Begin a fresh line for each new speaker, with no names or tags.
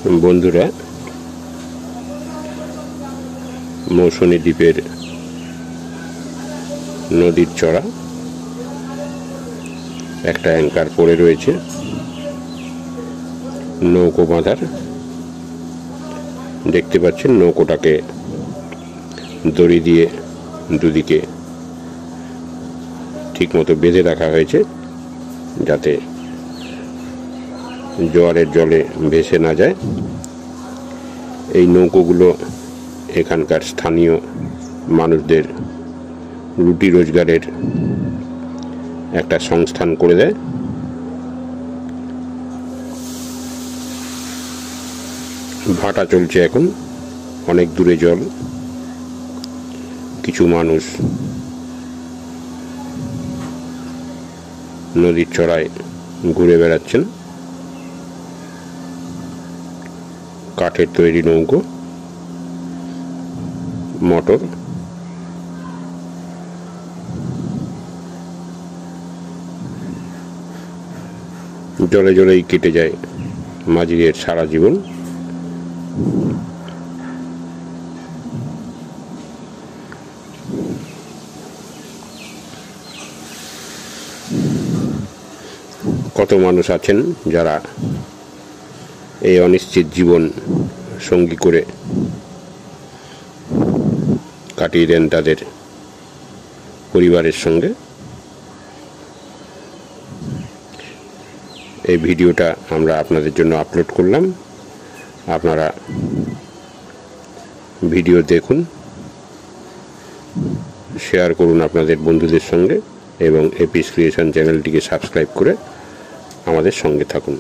বন্ধুরা, মৌসুনী দ্বীপের নদীর চড়া একটা অ্যাঙ্কার পড়ে রয়েছে নৌকো বাঁধার। দেখতে পাচ্ছেন নৌকোটাকে দড়ি দিয়ে দুদিকে ঠিকমতো বেঁধে রাখা হয়েছে যাতে জোয়ারের জলে ভেসে না যায়। এই নৌকোগুলো এখানকার স্থানীয় মানুষদের রুটি রোজগারের একটা সংস্থান করে দেয়। ভাটা চলছে এখন, অনেক দূরে জল, কিছু মানুষ নদীর চড়ায় ঘুরে বেড়াচ্ছেন। কাঠের তৈরি নৌকো, মোটর। জলে জলেই কেটে যায় মাঝিদের সারা জীবন। কত মানুষ আছেন যারা এই অনিশ্চিত জীবন সঙ্গী করে কাটিয়ে দেন তাদের পরিবারের সঙ্গে। এই ভিডিওটা আমরা আপনাদের জন্য আপলোড করলাম। আপনারা ভিডিও দেখুন, শেয়ার করুন আপনাদের বন্ধুদের সঙ্গে এবং এপিস ক্রিয়েশন চ্যানেলটিকে সাবস্ক্রাইব করে আমাদের সঙ্গে থাকুন।